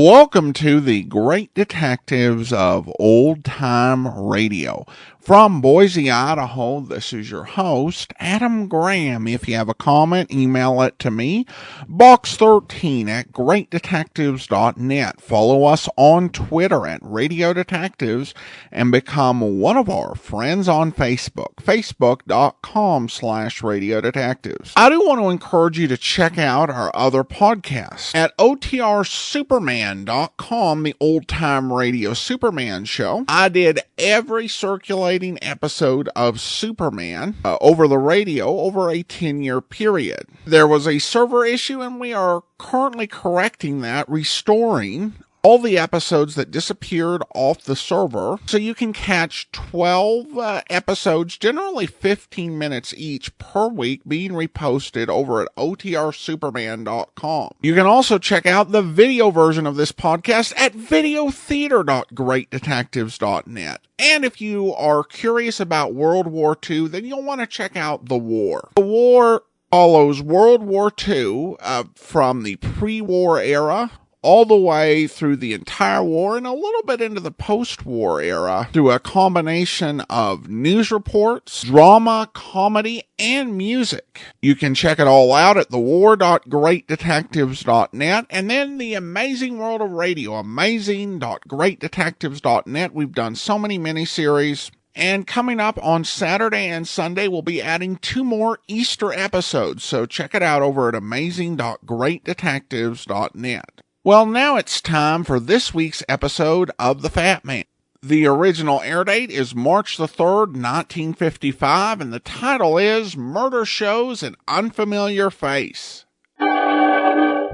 Welcome to the Great Detectives of Old Time Radio. From Boise, Idaho, this is your host, Adam Graham. If you have a comment, email it to me, box13@greatdetectives.net. Follow us on Twitter at Radio Detectives and become one of our friends on Facebook, facebook.com/Radio Detectives. I do want to encourage you to check out our other podcasts at otrsuperman.com, the Old Time Radio Superman Show. I did every circulating episode of Superman over the radio over a 10-year period. There was a server issue, and we are currently correcting that, restoring all the episodes that disappeared off the server, so you can catch 12 episodes, generally 15 minutes each per week, being reposted over at otrsuperman.com. You can also check out the video version of this podcast at videotheater.greatdetectives.net. And if you are curious about World War II, then you'll want to check out The War. The War follows World War II from the pre-war era all the way through the entire war and a little bit into the post-war era through a combination of news reports, drama, comedy, and music. You can check it all out at thewar.greatdetectives.net, and then the amazing world of radio, amazing.greatdetectives.net. We've done so many miniseries. And coming up on Saturday and Sunday, we'll be adding 2 more Easter episodes, so check it out over at amazing.greatdetectives.net. Well, now it's time for this week's episode of The Fat Man. The original air date is March the 3rd, 1955, and the title is Murder Shows an Unfamiliar Face. There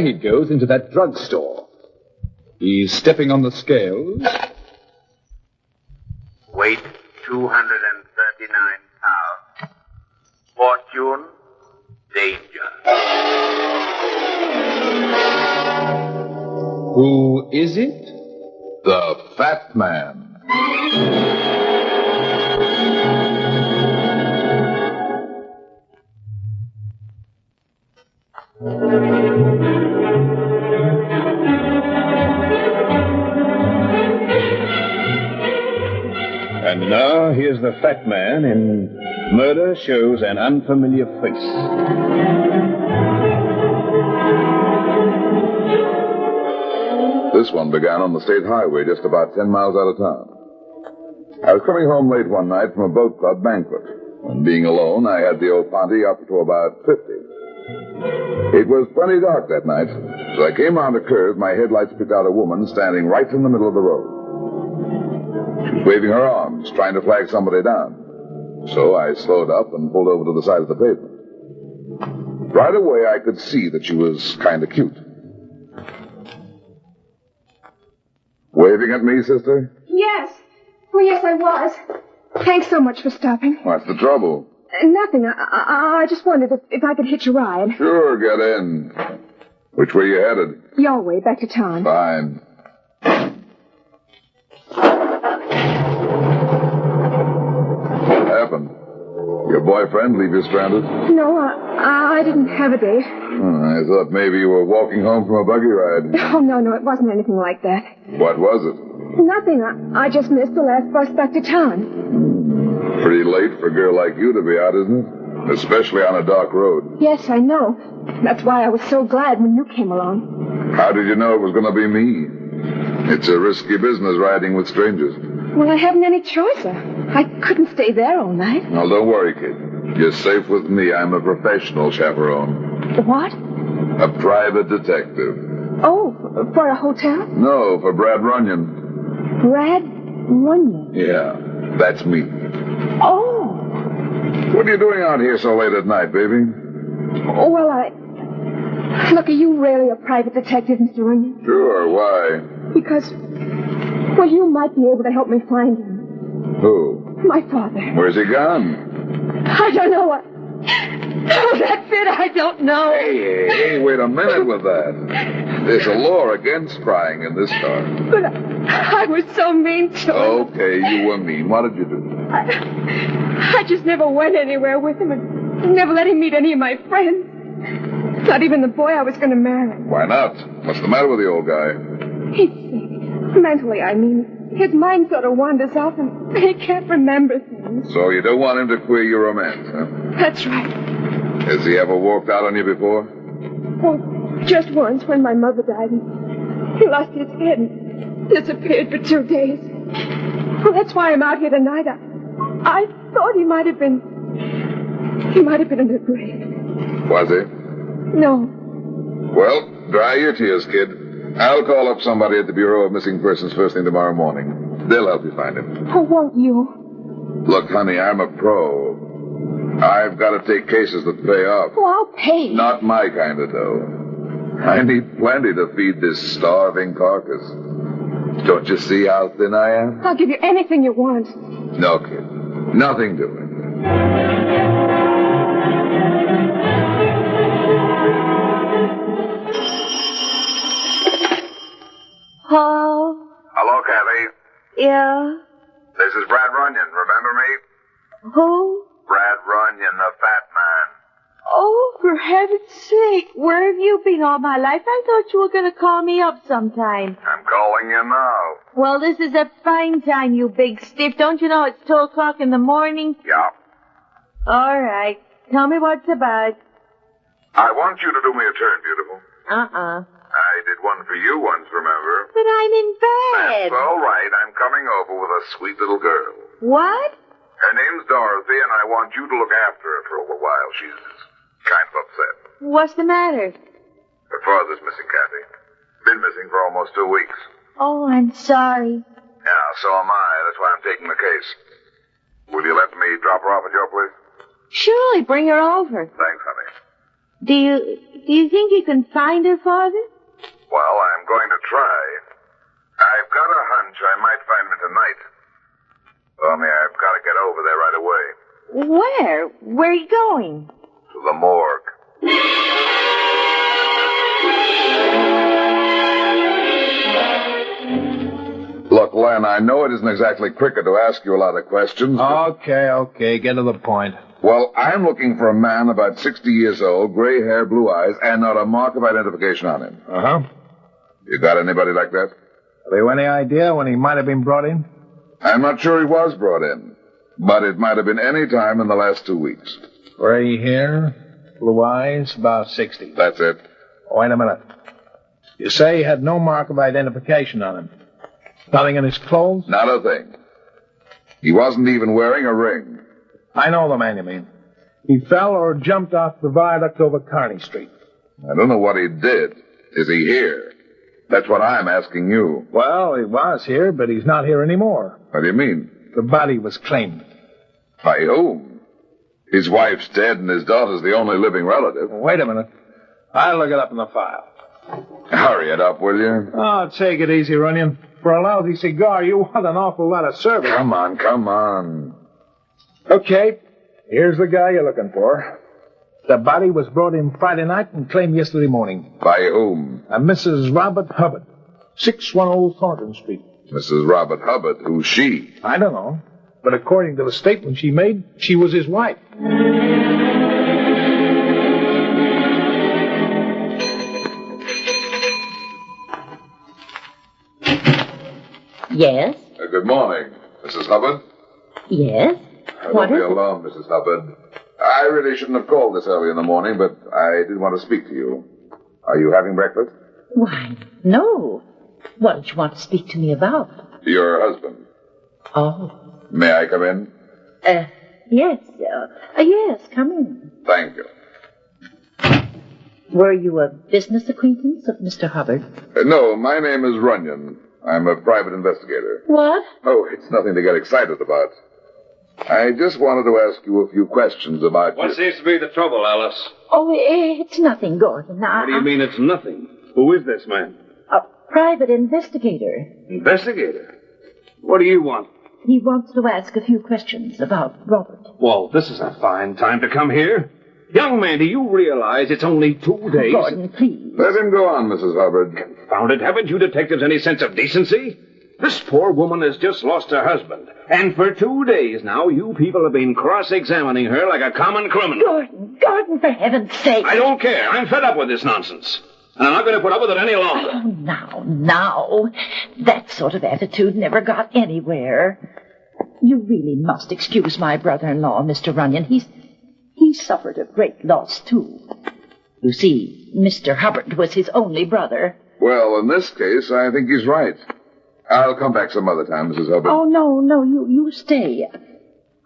he goes into that drugstore. He's stepping on the scales. Weight 239 pounds. Fortune, danger. Who is it? The Fat Man. And now here's the Fat Man in Murder Shows an Unfamiliar Face. This one began on the state highway just about 10 miles out of town. I was coming home late one night from a boat club banquet, and being alone, I had the old Ponte up to about 50. It was plenty dark that night, so I came around a curve. My headlights picked out a woman standing right in the middle of the road. She was waving her arms, trying to flag somebody down. So I slowed up and pulled over to the side of the pavement. Right away, I could see that she was kind of cute. Waving at me, sister? Yes. Oh, yes, I was. Thanks so much for stopping. What's the trouble? Nothing. I just wondered if I could hitch a ride. Sure, get in. Which way you headed? Your way, back to town. Fine. What happened? Your boyfriend leave you stranded? No, I didn't have a date. I thought maybe you were walking home from a buggy ride. Oh, no, it wasn't anything like that. What was it? Nothing. I just missed the last bus back to town. Pretty late for a girl like you to be out, isn't it? Especially on a dark road. Yes, I know. That's why I was so glad when you came along. How did you know it was going to be me? It's a risky business riding with strangers. Well, I haven't any choice. I couldn't stay there all night. Well, don't worry, kid. You're safe with me. I'm a professional chaperone. What? A private detective. Oh, for a hotel? No, for Brad Runyon. Brad Runyon? Yeah, that's me. Oh. What are you doing out here so late at night, baby? Oh, well, Look, are you really a private detective, Mr. Runyon? Sure, why? Because, well, you might be able to help me find him. Who? My father. Where's he gone? I don't know what. Oh, that's it, I don't know. Hey, wait a minute with that. There's a law against crying in this car. But I was so mean to him. Okay, you were mean. What did you do? I just never went anywhere with him and never let him meet any of my friends. Not even the boy I was going to marry. Why not? What's the matter with the old guy? He's sick. Mentally, I mean. His mind sort of wanders off and he can't remember things. So you don't want him to queer your romance, huh? That's right. Has he ever walked out on you before? Well, just once when my mother died. He lost his head and disappeared for 2 days. Well, that's why I'm out here tonight. I thought he might have been in the grave. Was he? No. Well, dry your tears, kid. I'll call up somebody at the Bureau of Missing Persons first thing tomorrow morning. They'll help you find him. Oh, won't you? Look, honey, I'm a pro. I've got to take cases that pay off. Oh, I'll pay. Not my kind of dough. I need plenty to feed this starving carcass. Don't you see how thin I am? I'll give you anything you want. No, kid. Nothing doing. Paul? Hello, Kathy. Yeah? This is Brad Runyon. Remember me? Who? Brad Runyon, the fat man. Oh, for heaven's sake, where have you been all my life? I thought you were going to call me up sometime. I'm calling you now. Well, this is a fine time, you big stiff. Don't you know it's 2 o'clock in the morning? Yeah. All right. Tell me what's about. I want you to do me a turn, beautiful. I did one for you once, remember? But I'm in bed. That's all right. I'm coming over with a sweet little girl. What? Her name's Dorothy, and I want you to look after her for a little while. She's kind of upset. What's the matter? Her father's missing, Kathy. Been missing for almost 2 weeks. Oh, I'm sorry. Yeah, so am I. That's why I'm taking the case. Will you let me drop her off at your place? Surely, bring her over. Thanks, honey. Do you think you can find her father? Well, I'm going to try. I've got a hunch I might find him tonight. Only I've got to get over there right away. Where? Where are you going? To the morgue. Look, Len, I know it isn't exactly cricket to ask you a lot of questions. Okay, get to the point. Well, I'm looking for a man about 60 years old, gray hair, blue eyes, and not a mark of identification on him. Uh-huh. You got anybody like that? Have you any idea when he might have been brought in? I'm not sure he was brought in, but it might have been any time in the last 2 weeks. Gray hair, blue eyes, about 60. That's it. Wait a minute. You say he had no mark of identification on him? Nothing in his clothes? Not a thing. He wasn't even wearing a ring. I know the man you mean. He fell or jumped off the viaduct over Kearny Street. I don't know what he did. Is he here? That's what I'm asking you. Well, he was here, but he's not here anymore. What do you mean? The body was claimed. By whom? His wife's dead and his daughter's the only living relative. Wait a minute. I'll look it up in the file. Hurry it up, will you? Oh, take it easy, Runyon. For a lousy cigar, you want an awful lot of service. Come on. Okay, here's the guy you're looking for. The body was brought in Friday night and claimed yesterday morning. By whom? A Mrs. Robert Hubbard, 610 Thornton Street. Mrs. Robert Hubbard. Who's she? I don't know. But according to the statement she made, she was his wife. Yes? Good morning, Mrs. Hubbard. Yes? Don't be alarmed, Mrs. Hubbard. I really shouldn't have called this early in the morning, but I did want to speak to you. Are you having breakfast? Why, no. What did you want to speak to me about? Your husband. Oh. May I come in? Yes. Yes, come in. Thank you. Were you a business acquaintance of Mr. Hubbard? No, my name is Runyon. I'm a private investigator. What? Oh, it's nothing to get excited about. I just wanted to ask you a few questions about What seems to be the trouble, Alice? Oh, it's nothing, Gordon. What do you mean it's nothing? Who is this man? A private investigator. Investigator? What do you want? He wants to ask a few questions about Robert. Well, this is a fine time to come here. Young man, do you realize it's only 2 days? Gordon, please. Let him go on, Mrs. Hubbard. Confound it, haven't you detectives any sense of decency? This poor woman has just lost her husband. And for 2 days now, you people have been cross-examining her like a common criminal. Gordon, for heaven's sake. I don't care. I'm fed up with this nonsense. And I'm not going to put up with it any longer. Oh, now. That sort of attitude never got anywhere. You really must excuse my brother-in-law, Mr. Runyon. He suffered a great loss, too. You see, Mr. Hubbard was his only brother. Well, in this case, I think he's right. I'll come back some other time, Mrs. Hubbard. Oh, no, you stay.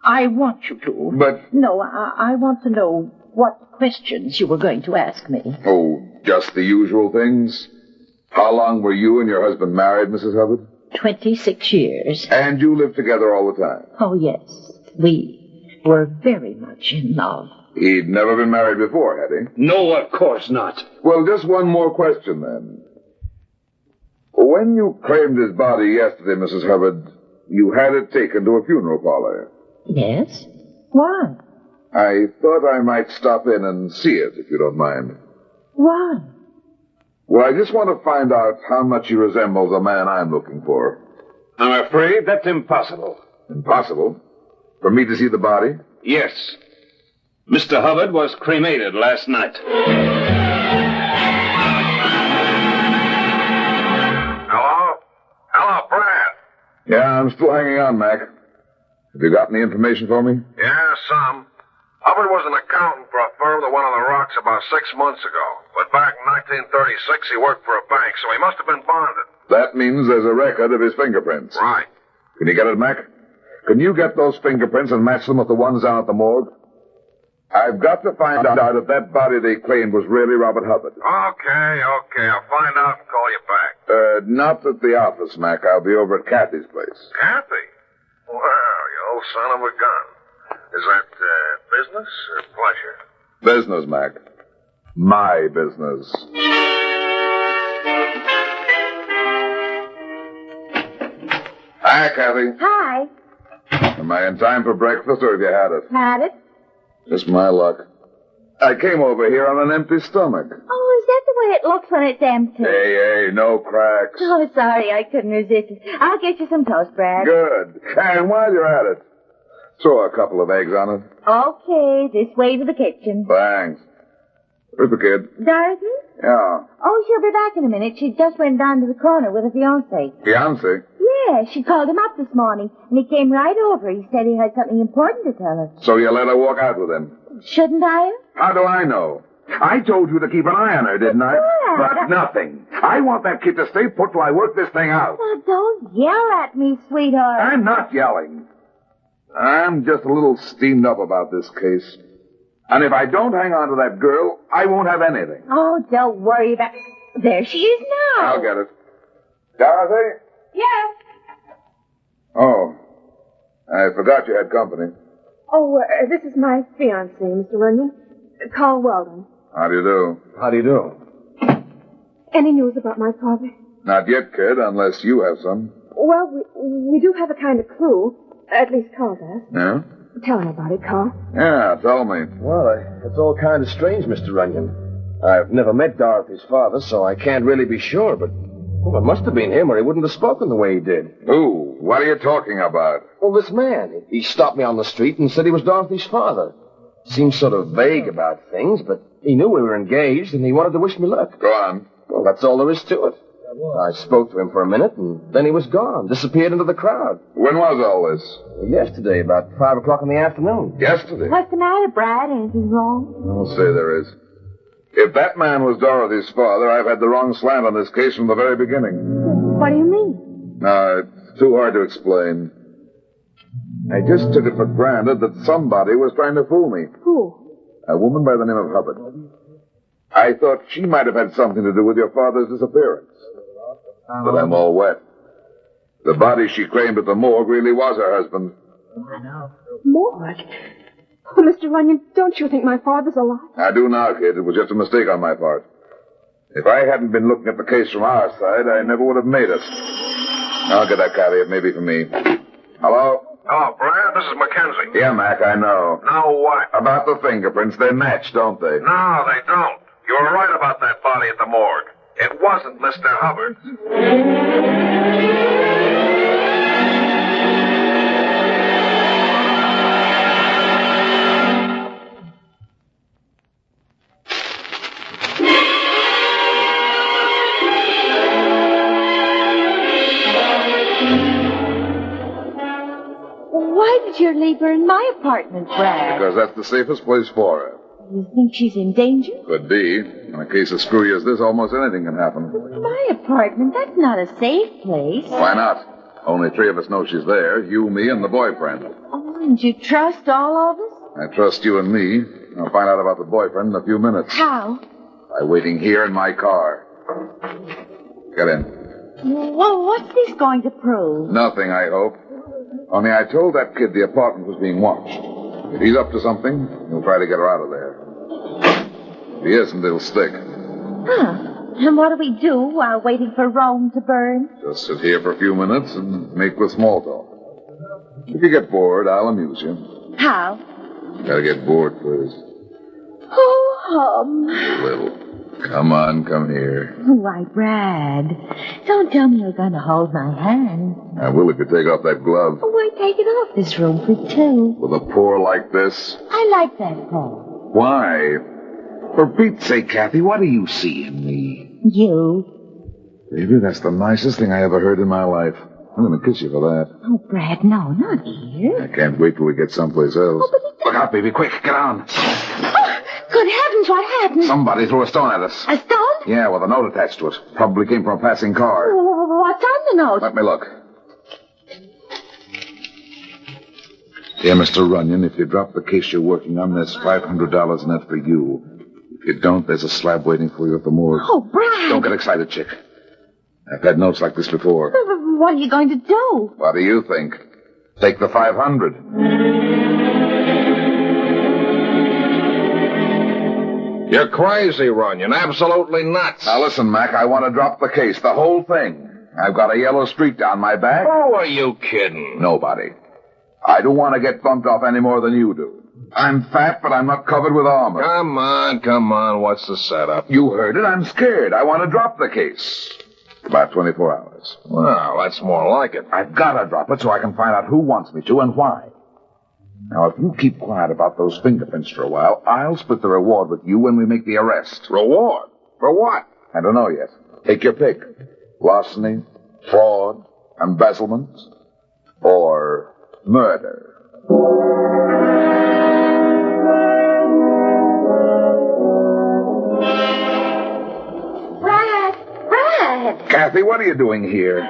I want you to. But... No, I want to know what questions you were going to ask me. Oh, just the usual things? How long were you and your husband married, Mrs. Hubbard? 26 years. And you lived together all the time? Oh, yes. We were very much in love. He'd never been married before, had he? No, of course not. Well, just one more question, then. When you claimed his body yesterday, Mrs. Hubbard, you had it taken to a funeral parlor. Yes? Why? I thought I might stop in and see it, if you don't mind. Why? Well, I just want to find out how much he resembles the man I'm looking for. I'm afraid that's impossible. Impossible? For me to see the body? Yes. Mr. Hubbard was cremated last night. Hello, Brad. Yeah, I'm still hanging on, Mac. Have you got any information for me? Yeah, some. Hubbard was an accountant for a firm that went on the rocks about 6 months ago. But back in 1936, he worked for a bank, so he must have been bonded. That means there's a record of his fingerprints. Right. Can you get it, Mac? Can you get those fingerprints and match them with the ones down at the morgue? I've got to find out if that body they claimed was really Robert Hubbard. Okay. I'll find out and call you back. Not at the office, Mac. I'll be over at Kathy's place. Kathy? Well, you old son of a gun. Is that business or pleasure? Business, Mac. My business. Hi, Kathy. Hi. Am I in time for breakfast, or have you had it? Had it? Just my luck. I came over here on an empty stomach. Oh, is that the way it looks when it's empty? Hey, no cracks. Oh, sorry, I couldn't resist it. I'll get you some toast, Brad. Good. And while you're at it, throw a couple of eggs on it. Okay, this way to the kitchen. Thanks. Where's the kid? Dorothy? Yeah. Oh, she'll be back in a minute. She just went down to the corner with her fiancé. Fiancé? Yeah, she called him up this morning, and he came right over. He said he had something important to tell her. So you let her walk out with him? Shouldn't I have? How do I know? I told you to keep an eye on her, didn't I? But nothing. I want that kid to stay put till I work this thing out. Well, don't yell at me, sweetheart. I'm not yelling. I'm just a little steamed up about this case. And if I don't hang on to that girl, I won't have anything. Oh, don't worry about... There she is now. I'll get it. Dorothy? Yes. Oh, I forgot you had company. Oh, this is my fiancé, Mr. Runyon. Carl Weldon. How do you do? How do you do? Any news about my father? Not yet, kid, unless you have some. Well, we do have a kind of clue. At least Carl does. Yeah? Tell him about it, Carl. Yeah, tell me. Well, it's all kind of strange, Mr. Runyon. I've never met Dorothy's father, so I can't really be sure, but... Well, it must have been him, or he wouldn't have spoken the way he did. Who? What are you talking about? Well, this man. He stopped me on the street and said he was Dorothy's father. Seemed sort of vague about things, but he knew we were engaged, and he wanted to wish me luck. Go on. Well, that's all there is to it. I spoke to him for a minute, and then he was gone, disappeared into the crowd. When was all this? Yesterday, about 5 o'clock in the afternoon. Yesterday? What's the matter, Brad? Anything wrong? I'll say there is. If that man was Dorothy's father, I've had the wrong slant on this case from the very beginning. What do you mean? It's too hard to explain. I just took it for granted that somebody was trying to fool me. Who? A woman by the name of Hubbard. I thought she might have had something to do with your father's disappearance. But I'm all wet. The body she claimed at the morgue really was her husband. Morgue? Oh, Mr. Runyon, don't you think my father's alive? I do now, kid. It was just a mistake on my part. If I hadn't been looking at the case from our side, I never would have made it. I'll get that copy. It may be for me. Hello? Hello, Brad. This is Mackenzie. Yeah, Mac, I know. Now what? About the fingerprints. They match, don't they? No, they don't. You were right about that body at the morgue. It wasn't Mr. Hubbard's. did you leave her in my apartment, Brad? Because that's the safest place for her. You think she's in danger? Could be. In a case as screwy as this, almost anything can happen. My apartment? That's not a safe place. Why not? Only 3 of us know she's there. You, me, and the boyfriend. Oh, and you trust all of us? I trust you and me. I'll find out about the boyfriend in a few minutes. How? By waiting here in my car. Get in. Well, what's this going to prove? Nothing, I hope. Only I told that kid the apartment was being watched. If he's up to something, he'll try to get her out of there. If he isn't, it'll stick. Huh. And what do we do while waiting for Rome to burn? Just sit here for a few minutes and make with small talk. If you get bored, I'll amuse you. How? Gotta get bored first. Oh, A little. Come on, come here. Why, Brad, don't tell me you're going to hold my hand. I will if you take off that glove. Why take it off? There's room for 2. With a pour like this. I like that Paul. Why? For Pete's sake, Kathy, what do you see in me? You. Baby, that's the nicest thing I ever heard in my life. I'm going to kiss you for that. Oh, Brad, no, not here. I can't wait till we get someplace else. Oh, but it's... Look out, baby, quick, get on. Oh, good heavens, what happened? Somebody threw a stone at us. A stone? Yeah, with a note attached to it. Probably came from a passing car. What's on the note? Let me look. Dear Mr. Runyon, if you drop the case you're working on, there's $500 in it for you. If you don't, there's a slab waiting for you at the morgue. Oh, Brad. Don't get excited, chick. I've had notes like this before. What are you going to do? What do you think? Take the 500. You're crazy, Runyon. Absolutely nuts. Now listen, Mac, I want to drop the case, the whole thing. I've got a yellow streak down my back. Oh, are you kidding? Nobody. I don't want to get bumped off any more than you do. I'm fat, but I'm not covered with armor. Come on. What's the setup? You heard it. I'm scared. I want to drop the case. About 24 hours. Well, that's more like it. I've got to drop it so I can find out who wants me to and why. Now, if you keep quiet about those fingerprints for a while, I'll split the reward with you when we make the arrest. Reward? For what? I don't know yet. Take your pick. Larceny, fraud, embezzlement, or murder. Brad! Kathy, what are you doing here?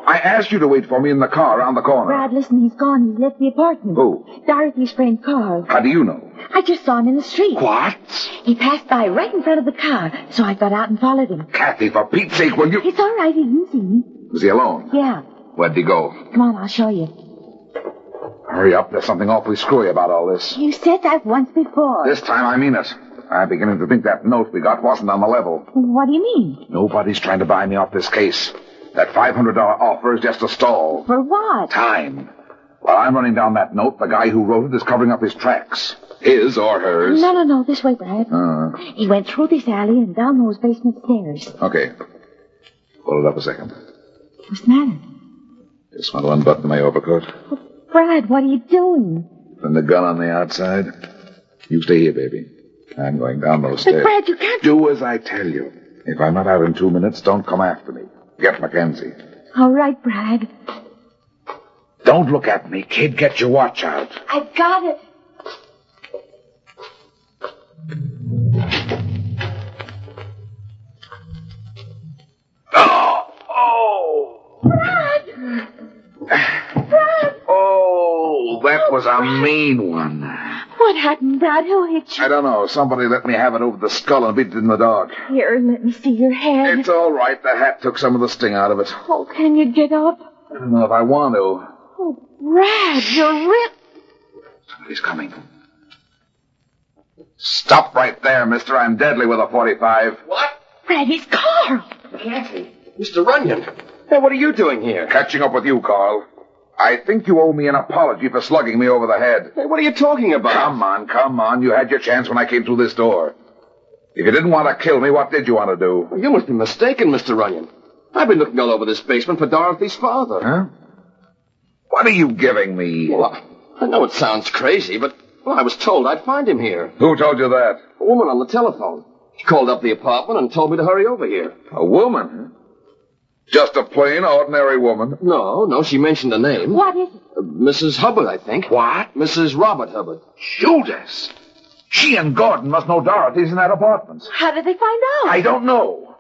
I asked you to wait for me in the car around the corner. Brad, listen, he's gone. He's left the apartment. Who? Dorothy's friend Carl. How do you know? I just saw him in the street. What? He passed by right in front of the car, so I got out and followed him. Kathy, for Pete's sake, will you... It's all right, he didn't see me. Was he alone? Yeah. Where'd he go? Come on, I'll show you. Hurry up, there's something awfully screwy about all this. You said that once before. This time I mean it. I'm beginning to think that note we got wasn't on the level. What do you mean? Nobody's trying to buy me off this case. That $500 offer is just a stall. For what? Time. While I'm running down that note, the guy who wrote it is covering up his tracks. His or hers. No. This way, Brad. He went through this alley and down those basement stairs. Okay. Hold it up a second. What's the matter? Just want to unbutton my overcoat. Oh, Brad, what are you doing? And the gun on the outside. You stay here, baby. I'm going down those stairs. But, Brad, you can't... Do as I tell you. If I'm not out in 2 minutes, don't come after me. Get Mackenzie. All right, Brad. Don't look at me, kid. Get your watch out. I've got it. Oh! Brad! Oh, that was a mean one. What happened, Brad? Who hit you? I don't know. Somebody let me have it over the skull and beat it in the dark. Here, let me see your head. It's all right. The hat took some of the sting out of it. Oh, can you get up? I don't know if I want to. Oh, Brad, you're ripped. Somebody's coming. Stop right there, mister. I'm deadly with a 45. What? Brad, it's Carl. Kathy. Mr. Runyon. Hey, what are you doing here? Catching up with you, Carl. I think you owe me an apology for slugging me over the head. Hey, what are you talking about? Come on. You had your chance when I came through this door. If you didn't want to kill me, what did you want to do? Well, you must be mistaken, Mr. Runyon. I've been looking all over this basement for Dorothy's father. Huh? What are you giving me? Well, I know it sounds crazy, but I was told I'd find him here. Who told you that? A woman on the telephone. She called up the apartment and told me to hurry over here. A woman? Just a plain, ordinary woman. No, she mentioned a name. What is it? Mrs. Hubbard, I think. What? Mrs. Robert Hubbard. Judas! She and Gordon must know Dorothy's in that apartment. How did they find out? I don't know.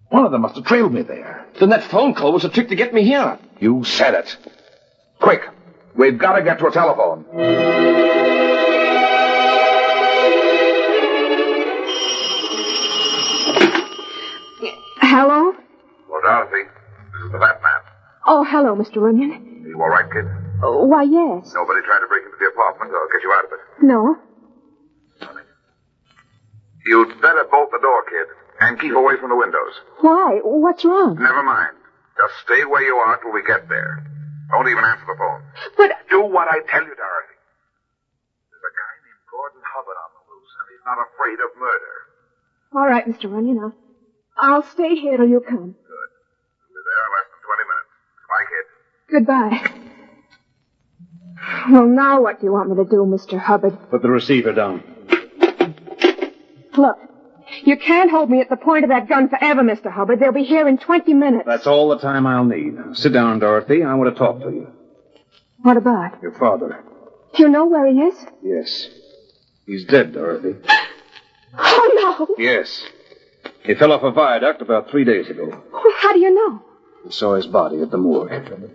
One of them must have trailed me there. Then that phone call was a trick to get me here. You said it. Quick, we've got to get to a telephone. Hello? Well, Dorothy, this is the fat man. Oh, hello, Mr. Runyon. Are you all right, kid? Why, yes. Nobody tried to break into the apartment? I'll get you out of it. No. You'd better bolt the door, kid, and keep away from the windows. Why? What's wrong? Never mind. Just stay where you are till we get there. Don't even answer the phone. But... Do what I tell you, Dorothy. There's a guy named Gordon Hubbard on the loose, and he's not afraid of murder. All right, Mr. Runyon. I'll stay here till you come. Good. We'll be there in less than 20 minutes. Goodbye, kid. Goodbye. Well, now what do you want me to do, Mr. Hubbard? Put the receiver down. Look, you can't hold me at the point of that gun forever, Mr. Hubbard. They'll be here in 20 minutes. That's all the time I'll need. Sit down, Dorothy. I want to talk to you. What about? Your father. Do you know where he is? Yes. He's dead, Dorothy. Oh, no. Yes. He fell off a viaduct about 3 days ago. Well, how do you know? I saw his body at the morgue.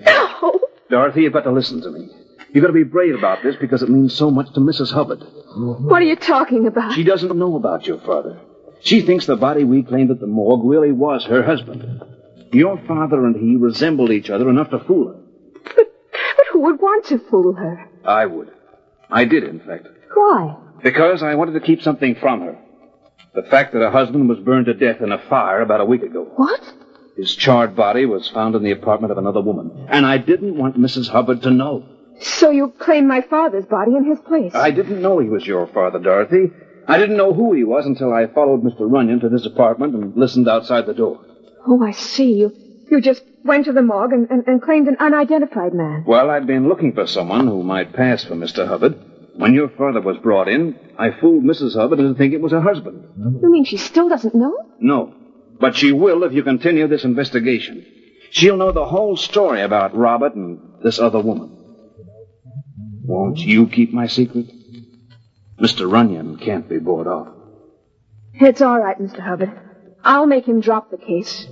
No. Dorothy, you've got to listen to me. You've got to be brave about this because it means so much to Mrs. Hubbard. What are you talking about? She doesn't know about your father. She thinks the body we claimed at the morgue really was her husband. Your father and he resembled each other enough to fool her. But who would want to fool her? I would. I did, in fact. Why? Because I wanted to keep something from her. The fact that her husband was burned to death in a fire about a week ago. What? His charred body was found in the apartment of another woman. And I didn't want Mrs. Hubbard to know. So you claim my father's body in his place? I didn't know he was your father, Dorothy. I didn't know who he was until I followed Mr. Runyon to this apartment and listened outside the door. Oh, I see. You just went to the morgue and claimed an unidentified man. Well, I'd been looking for someone who might pass for Mr. Hubbard. When your father was brought in, I fooled Mrs. Hubbard into thinking it was her husband. You mean she still doesn't know? No, but she will if you continue this investigation. She'll know the whole story about Robert and this other woman. Won't you keep my secret? Mr. Runyon can't be bought off. It's all right, Mr. Hubbard. I'll make him drop the case.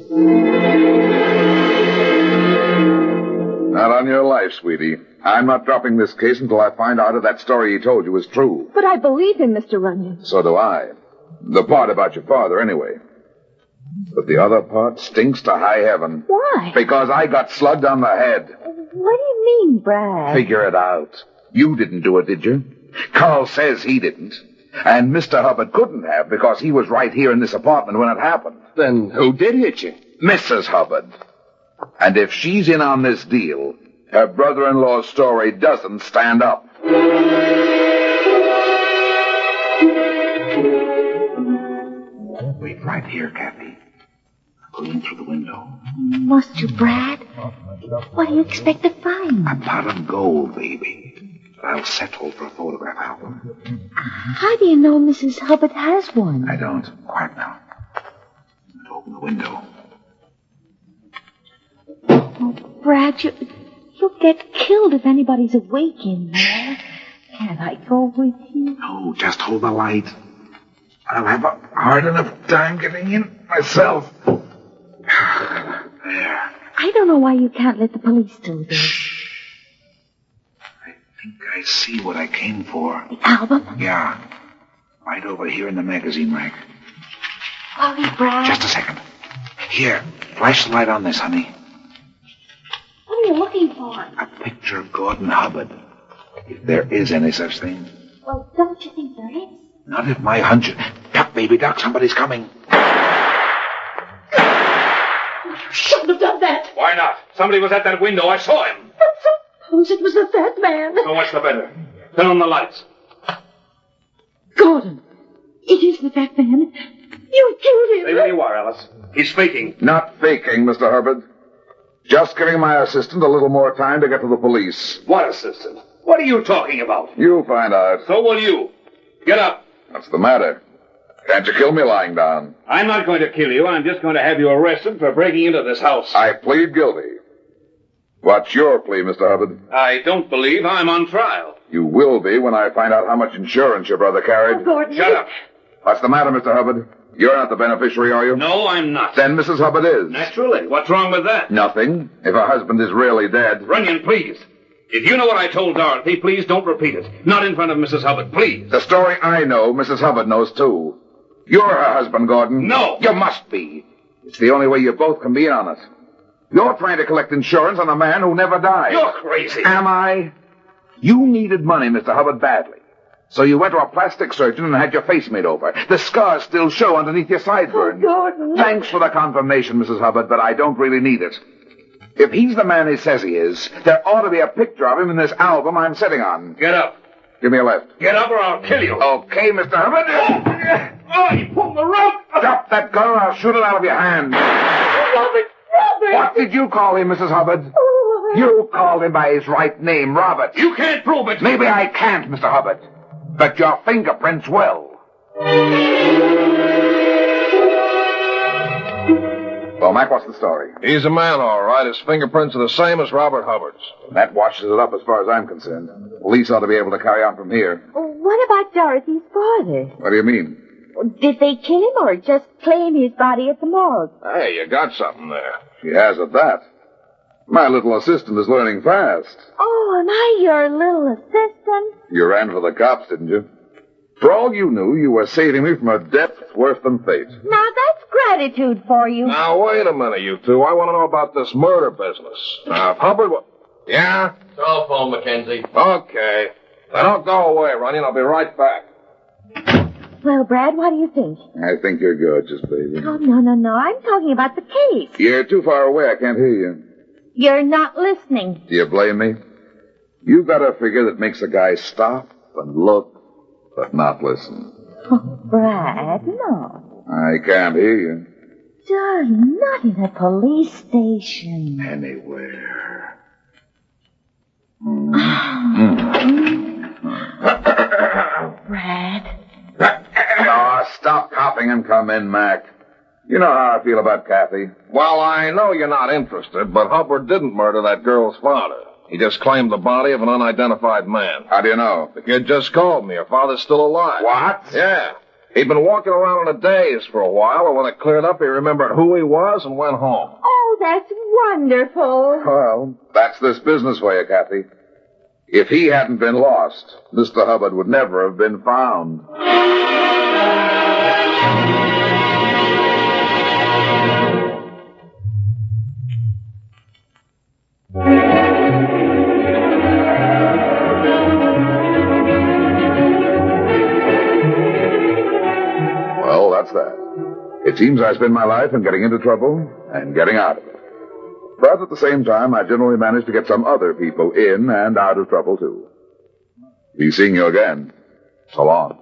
Not on your life, sweetie. I'm not dropping this case until I find out if that story he told you is true. But I believe him, Mr. Runyon. So do I. The part about your father, anyway. But the other part stinks to high heaven. Why? Because I got slugged on the head. What do you mean, Brad? Figure it out. You didn't do it, did you? Carl says he didn't. And Mr. Hubbard couldn't have because he was right here in this apartment when it happened. Then who did hit you? Mrs. Hubbard. And if she's in on this deal, her brother-in-law's story doesn't stand up. Wait right here, Kathy. I'll go in through the window. Must you, Brad? What do you expect to find? A pot of gold, baby. I'll settle for a photograph album. How do you know Mrs. Hubbard has one? I don't. Quiet now. I'll open the window. Oh, Brad, you'll get killed if anybody's awake in there. Can't I go with you? No, just hold the light. I'll have a hard enough time getting in myself. There. I don't know why you can't let the police do this. Shh. I think I see what I came for. The album? Yeah. Right over here in the magazine rack. Hurry, Brad. Just a second. Here, flash the light on this, honey. What are you looking for? A picture of Gordon Hubbard. If there is any such thing. Well, don't you think there is? Not if my hunch... Duck, baby, duck. Somebody's coming. You shouldn't have done that. Why not? Somebody was at that window. I saw him. But suppose it was the fat man. So much the better. Turn on the lights. Gordon, it is the fat man. You killed him. Stay where you are, Alice. He's faking. Not faking, Mr. Hubbard. Just giving my assistant a little more time to get to the police. What assistant? What are you talking about? You'll find out. So will you. Get up. What's the matter? Can't you kill me lying down? I'm not going to kill you. I'm just going to have you arrested for breaking into this house. I plead guilty. What's your plea, Mr. Hubbard? I don't believe I'm on trial. You will be when I find out how much insurance your brother carried. Oh, Gordon. Shut up. What's the matter, Mr. Hubbard? You're not the beneficiary, are you? No, I'm not. Then Mrs. Hubbard is. Naturally. What's wrong with that? Nothing. If her husband is really dead. Runyon, please. If you know what I told Dorothy, please don't repeat it. Not in front of Mrs. Hubbard, please. The story I know, Mrs. Hubbard knows too. You're her husband, Gordon. No. You must be. It's the only way you both can be in on it. You're trying to collect insurance on a man who never died. You're crazy. Am I? You needed money, Mr. Hubbard, badly. So you went to a plastic surgeon and had your face made over. The scars still show underneath your sideburn. Oh, Gordon. Thanks for the confirmation, Mrs. Hubbard, but I don't really need it. If he's the man he says he is, there ought to be a picture of him in this album I'm sitting on. Get up. Give me a lift. Get up or I'll kill you. Okay, Mr. Hubbard. Oh, you pulled the rope. Drop that gun or I'll shoot it out of your hand. Robert! What did you call him, Mrs. Hubbard? Oh, You called him by his right name, Robert. You can't prove it. Maybe I can't, Mr. Hubbard. But your fingerprints will. Well, Mac, what's the story? He's a man, all right. His fingerprints are the same as Robert Hubbard's. That washes it up as far as I'm concerned. Police ought to be able to carry on from here. What about Dorothy's father? What do you mean? Did they kill him or just claim his body at the morgue? Hey, you got something there. She has at that. My little assistant is learning fast. Oh, am I your little assistant? You ran for the cops, didn't you? For all you knew, you were saving me from a death worse than fate. Now, that's gratitude for you. Now, wait a minute, you two. I want to know about this murder business. Now, if Hubbard Yeah? Telephone, Mackenzie. Okay. Now, don't go away, Runyon. I'll be right back. Well, Brad, what do you think? I think you're good, just baby. Oh, no. I'm talking about the case. You're too far away. I can't hear you. You're not listening. Do you blame me? You've got a figure that makes a guy stop and look, but not listen. Oh, Brad, no. I can't hear you. Darling, not in a police station. Anywhere. Brad. Oh, stop coughing and come in, Mac. You know how I feel about Kathy. Well, I know you're not interested, but Hubbard didn't murder that girl's father. He just claimed the body of an unidentified man. How do you know? The kid just called me. Her father's still alive. What? Yeah. He'd been walking around in a daze for a while, and when it cleared up, he remembered who he was and went home. Oh, that's wonderful. Well, that's this business for you, Kathy. If he hadn't been lost, Mr. Hubbard would never have been found. Well, that's that. It seems I spend my life in getting into trouble and getting out of it. But at the same time, I generally manage to get some other people in and out of trouble, too. Be seeing you again. So long.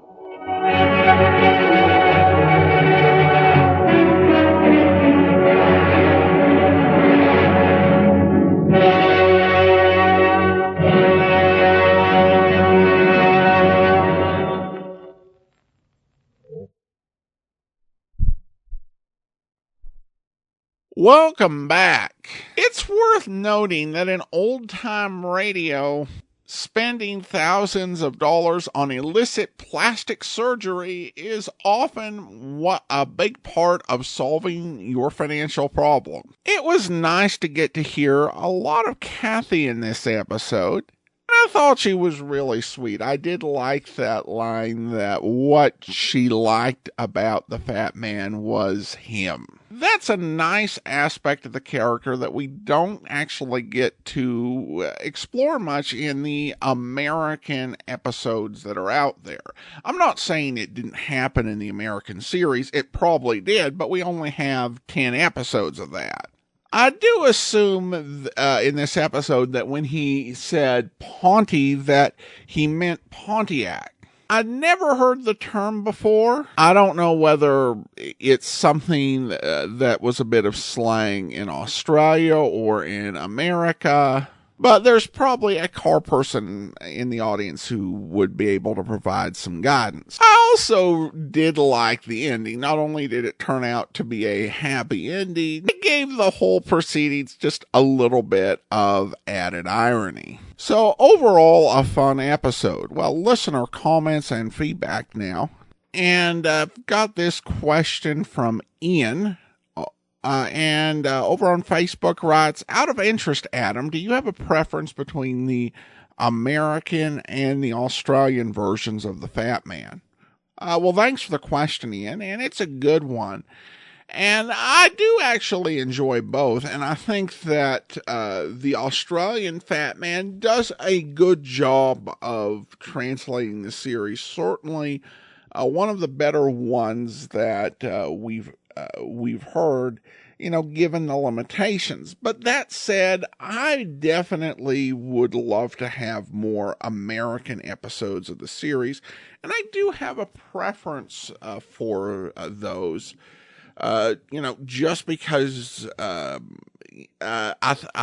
Welcome back. It's worth noting that in old-time radio, spending thousands of dollars on illicit plastic surgery is often a big part of solving your financial problem. It was nice to get to hear a lot of Kathy in this episode. I thought she was really sweet. I did like that line that what she liked about the fat man was him. That's a nice aspect of the character that we don't actually get to explore much in the American episodes that are out there. I'm not saying it didn't happen in the American series. It probably did, but we only have 10 episodes of that. I do assume in this episode that when he said Ponty that he meant Pontiac. I'd never heard the term before. I don't know whether it's something that was a bit of slang in Australia or in America. But there's probably a car person in the audience who would be able to provide some guidance. I also did like the ending. Not only did it turn out to be a happy ending, it gave the whole proceedings just a little bit of added irony. So overall, a fun episode. Well, listener comments and feedback now. And I've got this question from Ian. And over on Facebook writes, out of interest, Adam, do you have a preference between the American and the Australian versions of the Fat Man? Well, thanks for the question, Ian, and it's a good one. And I do actually enjoy both, and I think that the Australian Fat Man does a good job of translating the series. Certainly one of the better ones that we've heard, given the limitations. But that said, I definitely would love to have more American episodes of the series, and I do have a preference for those. Just because I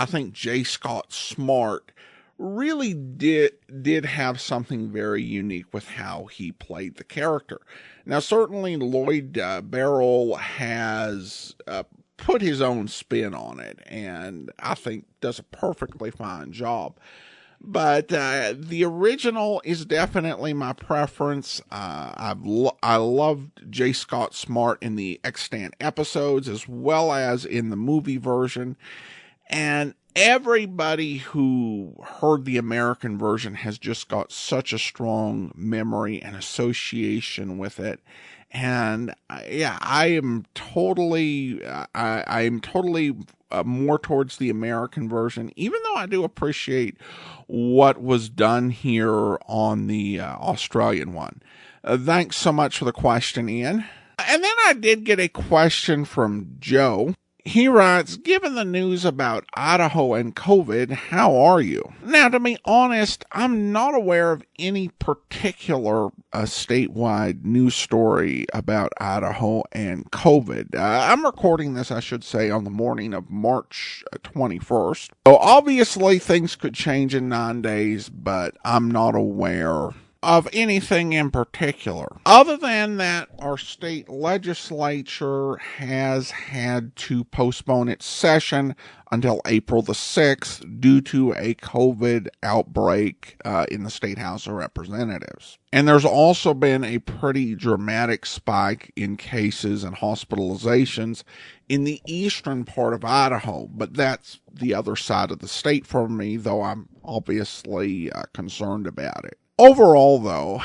think J. Scott Smart really did have something very unique with how he played the character. Now, certainly Lloyd Barrell has put his own spin on it, and I think does a perfectly fine job. But the original is definitely my preference. I loved J. Scott Smart in the extant episodes as well as in the movie version. And everybody who heard the American version has just got such a strong memory and association with it. And I am totally more towards the American version, even though I do appreciate what was done here on the Australian one. Thanks so much for the question, Ian. And then I did get a question from Joe. He writes, given the news about Idaho and COVID, how are you? Now, to be honest, I'm not aware of any particular statewide news story about Idaho and COVID. I'm recording this, I should say, on the morning of March 21st. So obviously things could change in 9 days, but I'm not aware of anything in particular. Other than that, our state legislature has had to postpone its session until April the 6th due to a COVID outbreak in the State House of Representatives. And there's also been a pretty dramatic spike in cases and hospitalizations in the eastern part of Idaho, but that's the other side of the state for me, though I'm obviously concerned about it. Overall, though,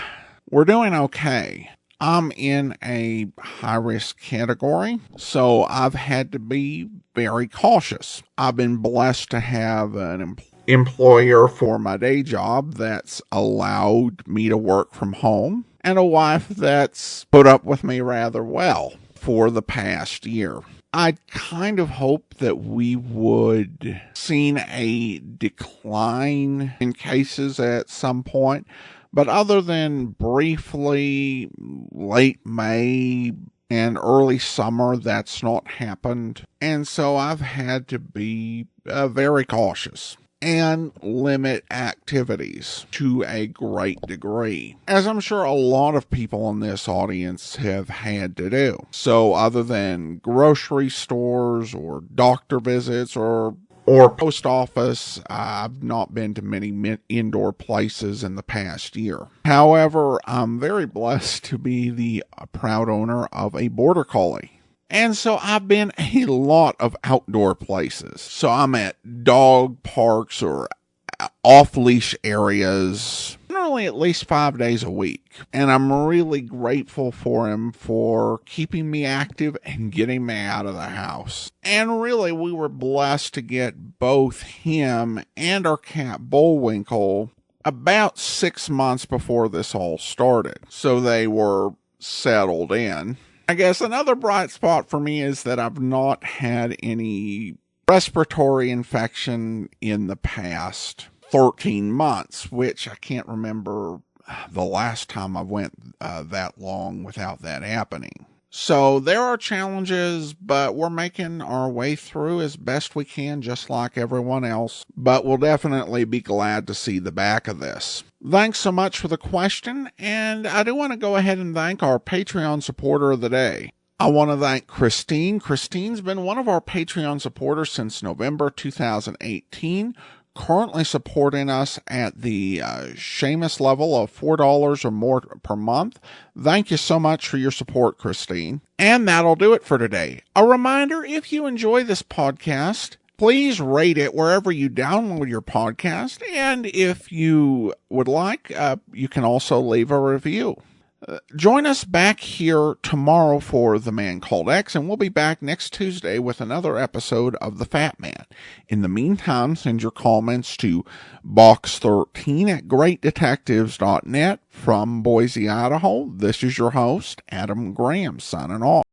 we're doing okay. I'm in a high-risk category, so I've had to be very cautious. I've been blessed to have an employer for my day job that's allowed me to work from home, and a wife that's put up with me rather well for the past year. I kind of hope that we would seen a decline in cases at some point, but other than briefly late May and early summer, that's not happened. And so I've had to be very cautious and limit activities to a great degree, as I'm sure a lot of people in this audience have had to do. So other than grocery stores or doctor visits or post office, I've not been to many indoor places in the past year. However, I'm very blessed to be the proud owner of a border collie. And so I've been a lot of outdoor places. So I'm at dog parks or off-leash areas, generally at least 5 days a week. And I'm really grateful for him for keeping me active and getting me out of the house. And really, we were blessed to get both him and our cat Bullwinkle about 6 months before this all started. So they were settled in. I guess another bright spot for me is that I've not had any respiratory infection in the past 13 months, which I can't remember the last time I went that long without that happening. So there are challenges, but we're making our way through as best we can, just like everyone else. But we'll definitely be glad to see the back of this. Thanks so much for the question, and I do want to go ahead and thank our Patreon supporter of the day. I want to thank Christine. Christine's been one of our Patreon supporters since November 2018. Currently supporting us at the Seamus level of $4 or more per month. Thank you so much for your support, Christine. And that'll do it for today. A reminder, if you enjoy this podcast, please rate it wherever you download your podcast. And if you would like, you can also leave a review. Join us back here tomorrow for The Man Called X, and we'll be back next Tuesday with another episode of The Fat Man. In the meantime, send your comments to box13@greatdetectives.net. From Boise, Idaho, this is your host, Adam Graham, signing off.